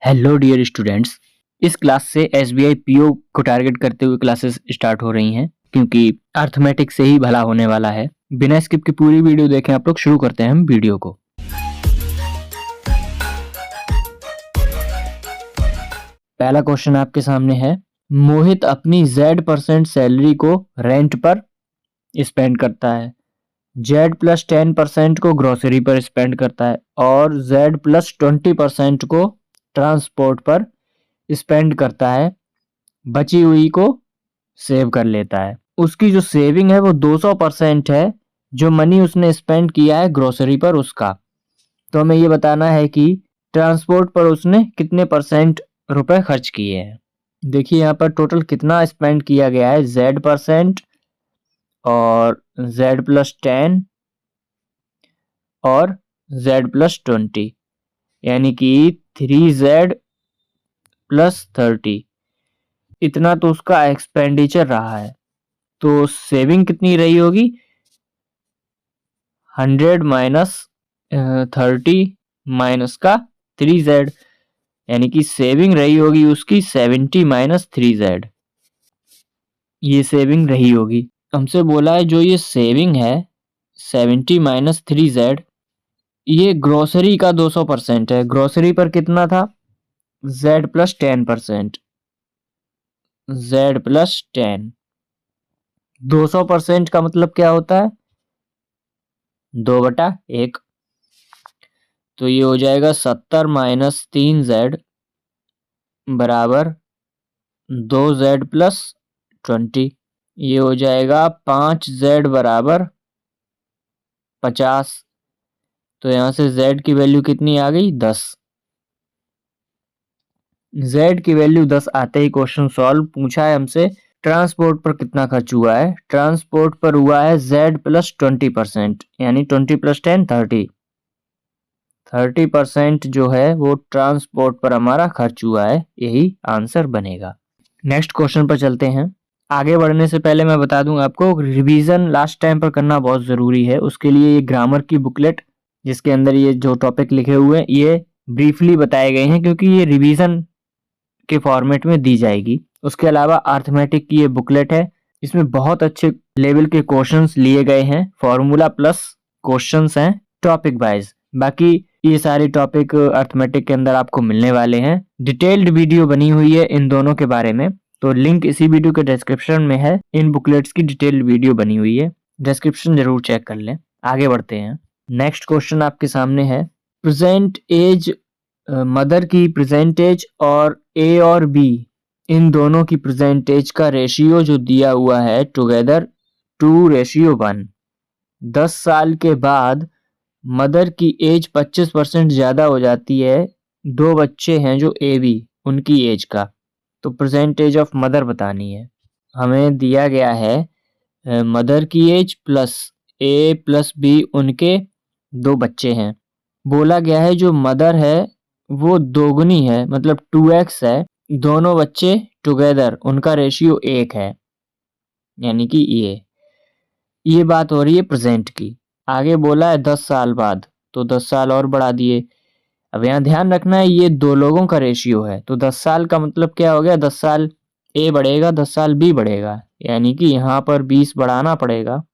Hello dear students. इस class से SBI PO को टारगेट करते हुए क्लासेस स्टार्ट हो रही हैं क्योंकि अर्थमेटिक से ही भला होने वाला है। बिना स्किप की पूरी वीडियो देखें आप लोग। शुरू करते हैं हम वीडियो को। पहला क्वेश्चन आपके सामने है, मोहित अपनी Z% सैलरी को रेंट पर स्पेंड करता है, Z+10% को ग्रोसरी पर स्पेंड करता है और Z+20% को ट्रांसपोर्ट पर स्पेंड करता है। बची हुई को सेव कर लेता है। उसकी जो सेविंग है वो 200% है, जो मनी उसने स्पेंड किया है ग्रोसरी पर उसका। तो हमें ये बताना है कि ट्रांसपोर्ट पर उसने कितने परसेंट रुपए खर्च किए हैं। देखिए यहाँ पर टोटल कितना स्पेंड किया गया है, Z% और Z+10 और Z+20, यानी कि 3Z+30। इतना तो उसका एक्सपेंडिचर रहा है। तो सेविंग कितनी रही होगी, 100 माइनस 30 माइनस का 3Z, यानी कि सेविंग रही होगी उसकी 70 माइनस 3Z। ये सेविंग रही होगी। हमसे बोला है जो ये सेविंग है 70 माइनस 3Z, ये ग्रोसरी का 200% है। ग्रोसरी पर कितना था, Z+10%। Z+10 200% का मतलब क्या होता है, 2/1। तो ये हो जाएगा 70 माइनस 3Z बराबर 2Z+20। ये हो जाएगा 5Z बराबर 50। तो यहाँ से Z की वैल्यू कितनी आ गई, 10। Z की वैल्यू 10 आते ही क्वेश्चन सॉल्व। पूछा है हमसे ट्रांसपोर्ट पर कितना खर्च हुआ है। ट्रांसपोर्ट पर हुआ है Z+20%, यानी 20+10 30% जो है वो ट्रांसपोर्ट पर हमारा खर्च हुआ है। यही आंसर बनेगा। नेक्स्ट क्वेश्चन पर चलते हैं। आगे बढ़ने से पहले मैं बता दूं आपको, रिवीजन लास्ट टाइम पर करना बहुत ज़रूरी है। उसके लिए ये ग्रामर की बुकलेट जिसके अंदर ये जो टॉपिक लिखे हुए हैं ये ब्रीफली बताए गए हैं, क्योंकि ये रिवीजन के फॉर्मेट में दी जाएगी। उसके अलावा अर्थमेटिक की ये बुकलेट है, इसमें बहुत अच्छे लेवल के क्वेश्चंस लिए गए हैं। फॉर्मूला प्लस क्वेश्चंस हैं टॉपिक वाइज। बाकी ये सारे टॉपिक अर्थमेटिक के अंदर आपको मिलने वाले हैं। डिटेल्ड वीडियो बनी हुई है इन दोनों के बारे में, तो लिंक इसी वीडियो के डिस्क्रिप्शन में है। इन बुकलेट्स की डिटेल्ड वीडियो बनी हुई है, डिस्क्रिप्शन जरूर चेक कर लें। आगे बढ़ते हैं। नेक्स्ट क्वेश्चन आपके सामने है, प्रेजेंट एज मदर की प्रेजेंट एज और ए और बी इन दोनों की प्रेजेंट एज का रेशियो जो दिया हुआ है टुगेदर 2:1। 10 साल के बाद मदर की एज 25% ज़्यादा हो जाती है। 2 बच्चे हैं जो ए बी, उनकी एज का। तो प्रेजेंट एज ऑफ मदर बतानी है। हमें दिया गया है मदर की एज प्लस ए प्लस बी, उनके 2 बच्चे हैं। बोला गया है जो मदर है वो दोगुनी है, मतलब 2x है। दोनों बच्चे टुगेदर उनका रेशियो 1 है, यानी कि ये बात हो रही है प्रेजेंट की। आगे बोला है 10 साल बाद, तो 10 साल और बढ़ा दिए। अब यहाँ ध्यान रखना है ये 2 लोगों का रेशियो है, तो 10 साल का मतलब क्या हो गया, 10 साल ए बढ़ेगा 10 साल बी बढ़ेगा, यानी कि यहाँ पर 20 बढ़ाना पड़ेगा।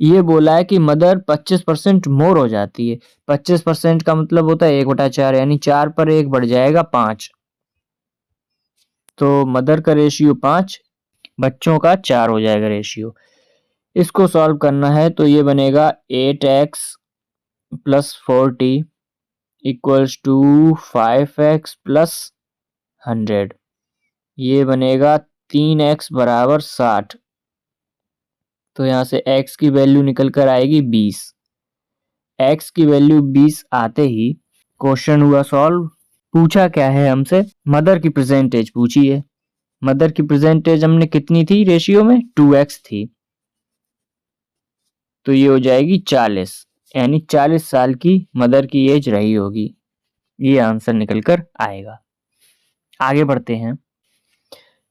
ये बोला है कि मदर 25% मोर हो जाती है। 25% का मतलब होता है 1/4, यानी 4 पर 1 बढ़ जाएगा 5। तो मदर का रेशियो 5, बच्चों का 4 हो जाएगा रेशियो। इसको सॉल्व करना है तो ये बनेगा 8x plus 40 equals to 5x plus 100। ये बनेगा 3x बराबर 60। तो यहाँ से x की वैल्यू निकल कर आएगी 20। x की वैल्यू 20 आते ही क्वेश्चन हुआ सॉल्व। पूछा क्या है हमसे, मदर की प्रेजेंटेज पूछी है। मदर की प्रेजेंटेज हमने कितनी थी रेशियो में, 2x थी। तो ये हो जाएगी 40, यानी 40 साल की मदर की एज रही होगी। ये आंसर निकल कर आएगा। आगे बढ़ते हैं।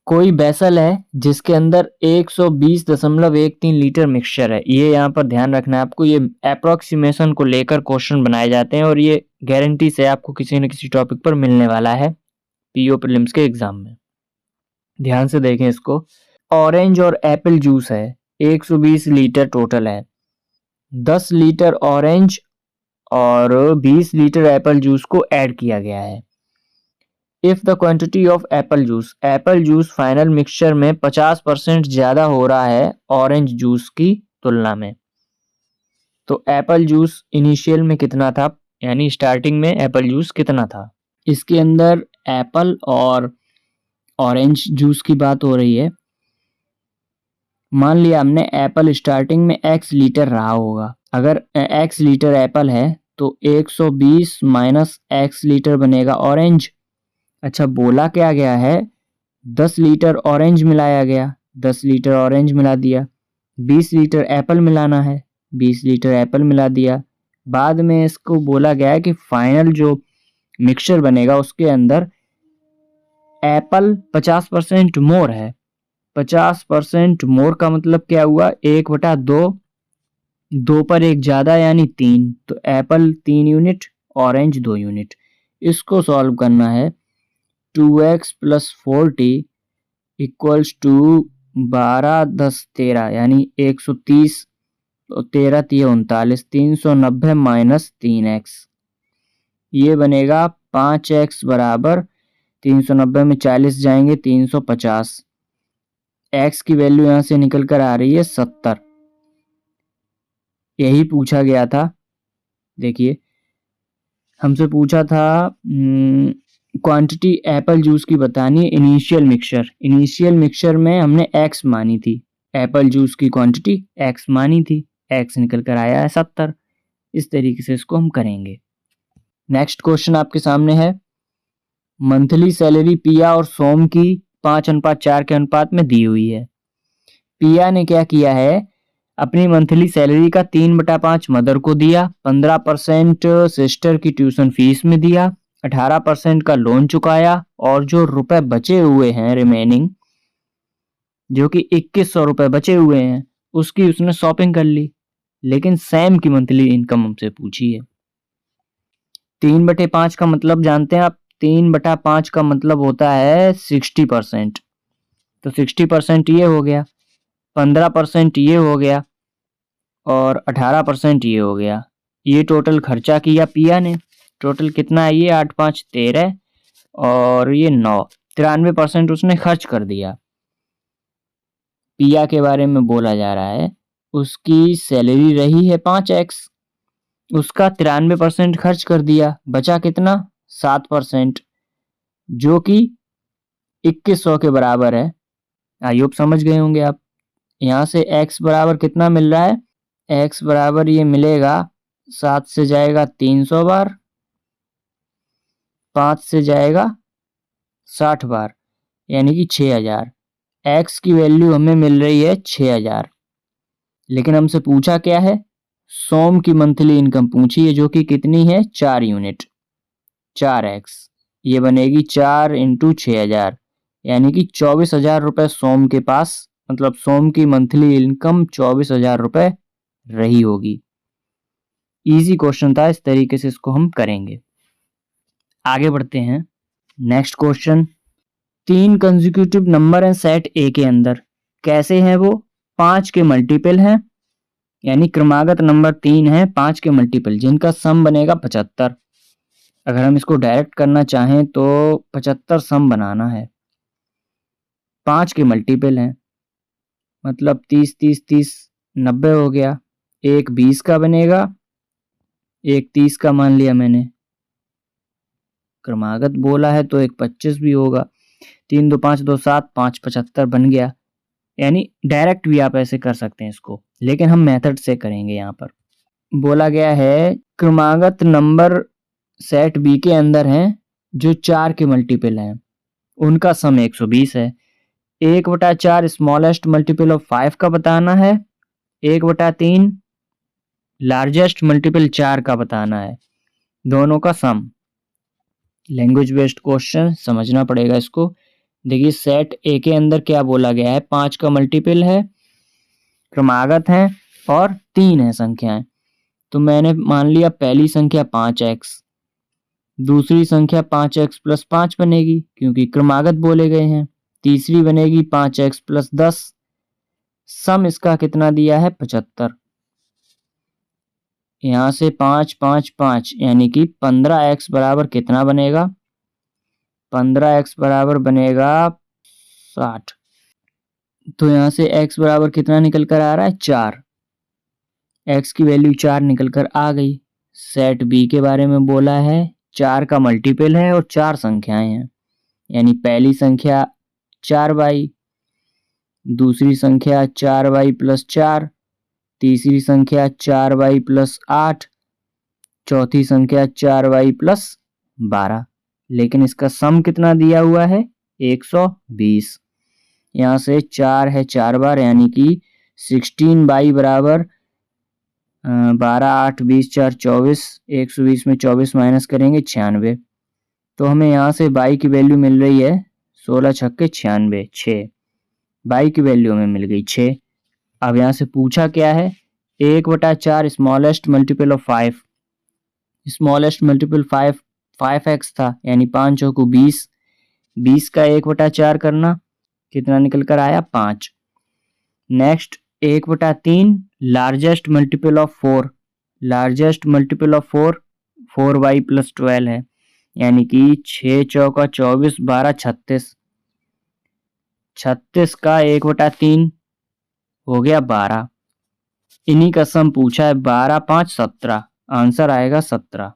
कोई वेसल है जिसके अंदर 120.13 लीटर मिक्सचर है। ये यहाँ पर ध्यान रखना है आपको, ये अप्रोक्सीमेशन को लेकर क्वेश्चन बनाए जाते हैं और ये गारंटी से आपको किसी न किसी टॉपिक पर मिलने वाला है पीओ प्रीलिम्स के एग्जाम में। ध्यान से देखें इसको। ऑरेंज और एप्पल जूस है, 120 लीटर टोटल है। 10 लीटर ऑरेंज और 20 लीटर एप्पल जूस को ऐड किया गया है। If the quantity of Apple juice final mixture में 50% ज्यादा हो रहा है ऑरेंज जूस की तुलना में, तो एप्पल जूस इनिशियल में कितना था, यानी स्टार्टिंग में एप्पल जूस कितना था। इसके अंदर एप्पल और ऑरेंज जूस की बात हो रही है। मान लिया हमने एप्पल स्टार्टिंग में x लीटर रहा होगा, अगर x लीटर एप्पल है तो 120 माइनस x लीटर बनेगा ऑरेंज। अच्छा, बोला क्या गया है, 10 लीटर ऑरेंज मिलाया गया, 10 लीटर ऑरेंज मिला दिया। 20 लीटर एप्पल मिलाना है, 20 लीटर एप्पल मिला दिया। बाद में इसको बोला गया है कि फाइनल जो मिक्सचर बनेगा उसके अंदर एप्पल 50% मोर है। 50% मोर का मतलब क्या हुआ, 1/2, 2 पर 1 ज्यादा यानी 3, तो एप्पल 3 यूनिट, ऑरेंज 2 यूनिट। इसको सॉल्व करना है। 2x + 40 इक्वल्स टू 12 10 13 यानी 130, तो 13 3 39, 390 माइनस 3x, ये बनेगा 5x बराबर 390 में 40 जाएंगे 350। x की वैल्यू यहां से निकल कर आ रही है 70। यही पूछा गया था। देखिए हमसे पूछा था क्वांटिटी एप्पल जूस की बतानी है इनिशियल मिक्सचर में हमने x मानी थी, एप्पल जूस की क्वांटिटी x मानी थी, x निकल कर आया है 70। इस तरीके से इसको हम करेंगे। नेक्स्ट क्वेश्चन आपके सामने है, मंथली सैलरी पिया और सोम की 5:4 के अनुपात में दी हुई है। पिया ने क्या किया है, अपनी मंथली सैलरी का 3/5 मदर को दिया, 15% सिस्टर की ट्यूशन फीस में दिया, 18% का लोन चुकाया और जो रुपए बचे हुए हैं रिमेनिंग, जो कि 2100 रुपए बचे हुए हैं, उसकी उसने शॉपिंग कर ली। लेकिन सैम की मंथली इनकम हमसे पूछी है। 3/5 का मतलब जानते हैं आप, 3/5 का मतलब होता है 60%, तो 60% ये हो गया, 15% ये हो गया और 18% ये हो गया। ये टोटल खर्चा किया पिया ने। टोटल कितना है ये, 8 5 13 और ये 9, 93% उसने खर्च कर दिया। पिया के बारे में बोला जा रहा है, उसकी सैलरी रही है 5x, उसका 93% खर्च कर दिया, बचा कितना 7%, जो कि 2100 के बराबर है। आई होप समझ गए होंगे आप। यहाँ से x बराबर कितना मिल रहा है, x बराबर ये मिलेगा 7 से जाएगा 300 बार, 5 से जाएगा 60 बार, यानी कि 6000। x की वैल्यू हमें मिल रही है 6000। लेकिन हमसे पूछा क्या है, सोम की मंथली इनकम पूछी है, जो कि कितनी है 4 यूनिट, 4x, ये बनेगी 4 × 6000, यानी कि 24,000 रुपए सोम के पास, मतलब सोम की मंथली इनकम 24,000 रुपए रही होगी। इजी क्वेश्चन था, इस तरीके से इसको हम करेंगे। आगे बढ़ते हैं। नेक्स्ट क्वेश्चन, 3 कंसेक्यूटिव नंबर हैं सेट ए के अंदर, कैसे हैं वो, 5 के मल्टीपल हैं, यानी क्रमागत नंबर 3 है 5 के मल्टीपल, जिनका सम बनेगा 75। अगर हम इसको डायरेक्ट करना चाहें तो 75 सम बनाना है। 5 के मल्टीपल हैं, मतलब 30 30 30 90 हो गया। एक 20 का बनेगा, एक 30 का मान लिया मैंने, क्रमागत बोला है तो एक 25 भी होगा। 3 2 5 2 7 5 75 बन गया। यानी डायरेक्ट भी आप ऐसे कर सकते हैं इसको, लेकिन हम मेथड से करेंगे। यहाँ पर बोला गया है क्रमागत नंबर सेट बी के अंदर हैं जो 4 के मल्टीपल हैं, उनका सम 120 है। 1/4 स्मॉलेस्ट मल्टीपल ऑफ 5 का बताना है, 1/3 लार्जेस्ट मल्टीपल 4 का बताना है, दोनों का सम। लैंग्वेज बेस्ड क्वेश्चन, समझना पड़ेगा इसको। देखिए सेट ए के अंदर क्या बोला गया है, 5 का मल्टीपल है, क्रमागत है और 3 है संख्याएं। तो मैंने मान लिया पहली संख्या 5x, दूसरी संख्या 5x प्लस 5 बनेगी क्योंकि क्रमागत बोले गए हैं, तीसरी बनेगी 5x प्लस 10, सम इसका कितना दिया है 75। यहां से 5 5 5 यानी कि 15x बराबर कितना बनेगा, 15x बराबर बनेगा 60। तो यहां से x बराबर कितना निकल कर आ रहा है 4, x की वैल्यू 4 निकल कर आ गई। सेट बी के बारे में बोला है 4 का मल्टीपल है और 4 संख्याएं हैं, यानी पहली संख्या 4y, दूसरी संख्या 4y प्लस 4, तीसरी संख्या 4y प्लस 8, चौथी संख्या 4y प्लस 12। लेकिन इसका सम कितना दिया हुआ है 120। यहाँ से 4 है 4 बार यानी कि 16y बराबर 12 8 20 4 24, 120 में 24 माइनस करेंगे 96। तो हमें यहाँ से y की वैल्यू मिल रही है 16 छक्के 96, 6। y की वैल्यू हमें मिल गई 6। अब यहाँ से पूछा क्या है 1/4 smallest multiple of 5, smallest multiple 5x था, यानी 5 चौको 20, 20 का 1/4 करना, कितना निकल कर आया 5। Next 1/3 largest multiple of 4, largest multiple of 4y plus 12 है, यानी कि 6 चौका 24 12 36, 36 का 1/3 हो गया 12। इन्हीं का सम पूछा है 12 5 17, आंसर आएगा 17।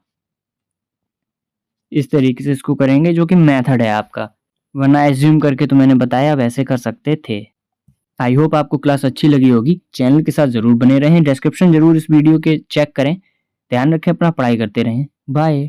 इस तरीके से इसको करेंगे जो कि मेथड है आपका, वरना एज्यूम करके तो मैंने बताया वैसे कर सकते थे। आई होप आपको क्लास अच्छी लगी होगी। चैनल के साथ जरूर बने रहें, डिस्क्रिप्शन जरूर इस वीडियो के चेक करें। ध्यान रखें, अपना पढ़ाई करते रहें। बाय।